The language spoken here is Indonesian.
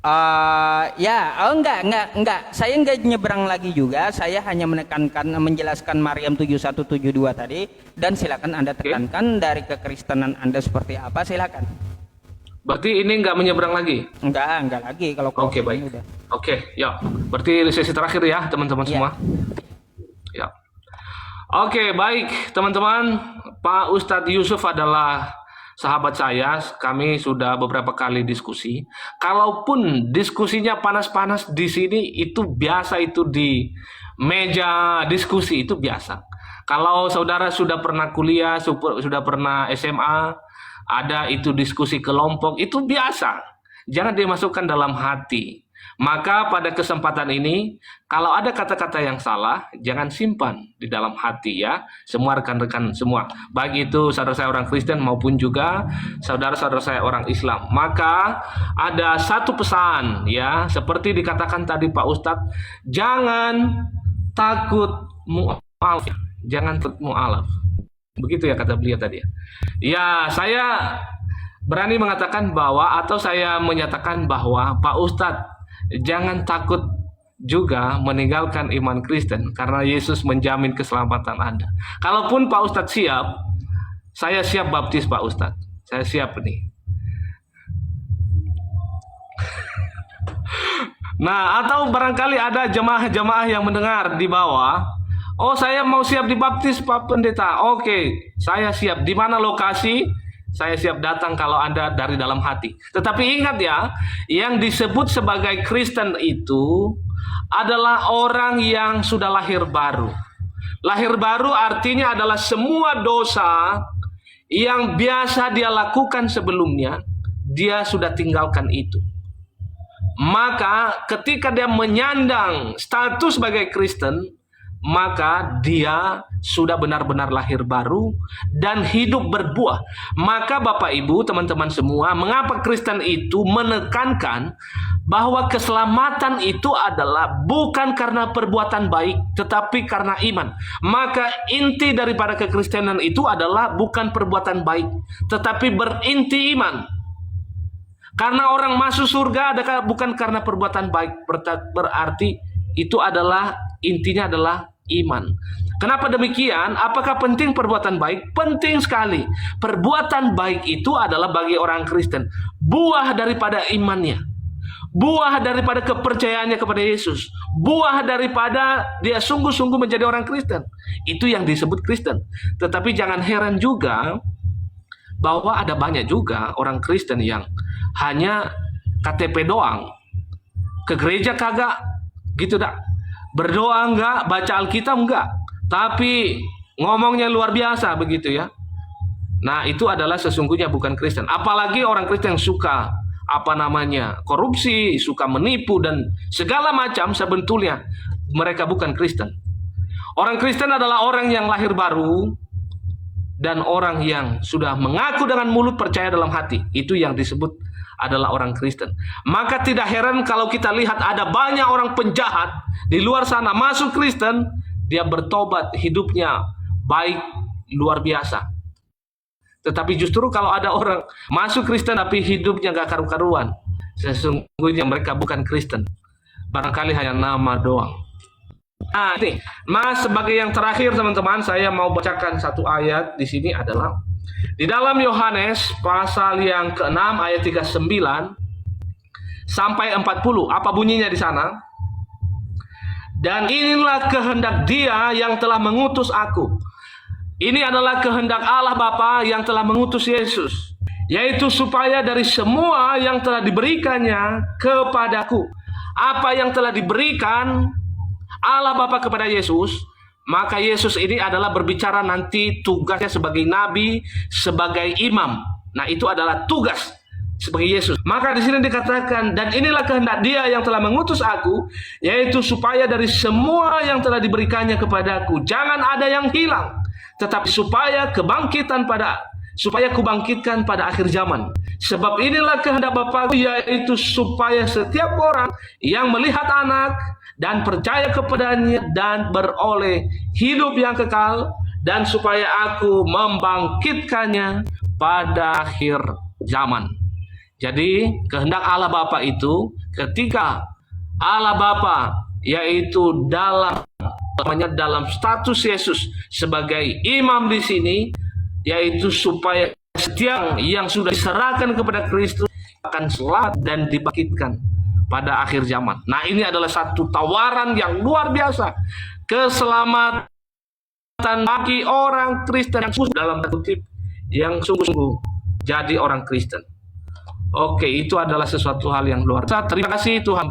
Enggak. Saya enggak nyebrang lagi juga. Saya hanya menekankan, menjelaskan Maryam 7172 tadi. Dan silakan Anda Oke. tekankan dari kekristenan Anda seperti apa, silakan. Berarti ini nggak menyeberang lagi? Enggak lagi kalau Oke, ini baik. udah. Oke, ya. Berarti sesi terakhir ya, teman-teman Iya. semua. Ya. Oke, baik, teman-teman. Pak Ustadz Yusuf adalah sahabat saya. Kami sudah beberapa kali diskusi. Kalaupun diskusinya panas-panas di sini, itu biasa, itu di meja diskusi itu biasa. Kalau saudara sudah pernah kuliah, sudah pernah SMA, ada itu diskusi kelompok, itu biasa. Jangan dimasukkan dalam hati. Maka pada kesempatan ini, kalau ada kata-kata yang salah, jangan simpan di dalam hati ya. Semua rekan-rekan semua. Baik itu saudara saya orang Kristen maupun juga saudara-saudara saya orang Islam. Maka ada satu pesan ya, seperti dikatakan tadi Pak Ustadz, jangan takut mu'alaf. Jangan takut mu'alaf. Begitu ya kata beliau tadi ya. Ya, saya berani mengatakan bahwa, atau saya menyatakan bahwa Pak Ustadz, jangan takut juga meninggalkan iman Kristen karena Yesus menjamin keselamatan Anda. Kalaupun Pak Ustadz siap, saya siap baptis Pak Ustadz. Saya siap nih. Nah, atau barangkali ada jemaah-jemaah yang mendengar di bawah, oh saya mau siap dibaptis Pak Pendeta. Oke, saya siap. Di mana lokasi? Saya siap datang kalau Anda dari dalam hati. Tetapi ingat ya, yang disebut sebagai Kristen itu adalah orang yang sudah lahir baru. Lahir baru artinya adalah semua dosa yang biasa dia lakukan sebelumnya, dia sudah tinggalkan itu. Maka ketika dia menyandang status sebagai Kristen, maka dia sudah benar-benar lahir baru dan hidup berbuah. Maka Bapak Ibu, teman-teman semua, mengapa Kristen itu menekankan bahwa keselamatan itu adalah bukan karena perbuatan baik, tetapi karena iman. Maka inti daripada kekristenan itu adalah bukan perbuatan baik, tetapi berinti iman. Karena orang masuk surga bukan karena perbuatan baik, berarti itu adalah intinya adalah iman. Kenapa demikian? Apakah penting perbuatan baik? Penting sekali. Perbuatan baik itu adalah bagi orang Kristen buah daripada imannya, buah daripada kepercayaannya kepada Yesus, buah daripada dia sungguh-sungguh menjadi orang Kristen. Itu yang disebut Kristen. Tetapi jangan heran juga bahwa ada banyak juga orang Kristen yang hanya KTP doang, ke gereja kagak, gitu dah. Berdoa enggak, baca Alkitab enggak, tapi ngomongnya luar biasa begitu ya. Nah, itu adalah sesungguhnya bukan Kristen. Apalagi orang Kristen yang suka korupsi, suka menipu dan segala macam, sebetulnya mereka bukan Kristen. Orang Kristen adalah orang yang lahir baru dan orang yang sudah mengaku dengan mulut, percaya dalam hati. Itu yang disebut adalah orang Kristen. Maka tidak heran kalau kita lihat ada banyak orang penjahat di luar sana masuk Kristen, dia bertobat, hidupnya baik luar biasa. Tetapi justru kalau ada orang masuk Kristen tapi hidupnya gak karu-karuan, sesungguhnya mereka bukan Kristen. Barangkali hanya nama doang. Nah, ini Mas, sebagai yang terakhir teman-teman, saya mau bacakan satu ayat di sini adalah di dalam Yohanes pasal yang ke-6 ayat 39 sampai 40. Apa bunyinya di sana? Dan inilah kehendak Dia yang telah mengutus aku. Ini adalah kehendak Allah Bapa yang telah mengutus Yesus, yaitu supaya dari semua yang telah diberikannya kepadaku. Apa yang telah diberikan Allah Bapa kepada Yesus, maka Yesus ini adalah berbicara nanti tugasnya sebagai nabi, sebagai imam. Nah, itu adalah tugas sebagai Yesus. Maka di sini dikatakan, dan inilah kehendak Dia yang telah mengutus aku, yaitu supaya dari semua yang telah diberikannya kepadaku jangan ada yang hilang, tetapi supaya kubangkitkan pada akhir zaman. Sebab inilah kehendak Bapa, yaitu supaya setiap orang yang melihat Anak dan percaya kepadanya dan beroleh hidup yang kekal, dan supaya aku membangkitkannya pada akhir zaman. Jadi kehendak Allah Bapa itu ketika Allah Bapa, yaitu dalam status Yesus sebagai imam di sini, yaitu supaya setiap yang sudah diserahkan kepada Kristus akan selamat dan dibangkitkan pada akhir zaman. Nah, ini adalah satu tawaran yang luar biasa, keselamatan bagi orang Kristen yang sungguh, dalam kutip, yang sungguh-sungguh jadi orang Kristen. Oke, itu adalah sesuatu hal yang luar biasa. Terima kasih Tuhan.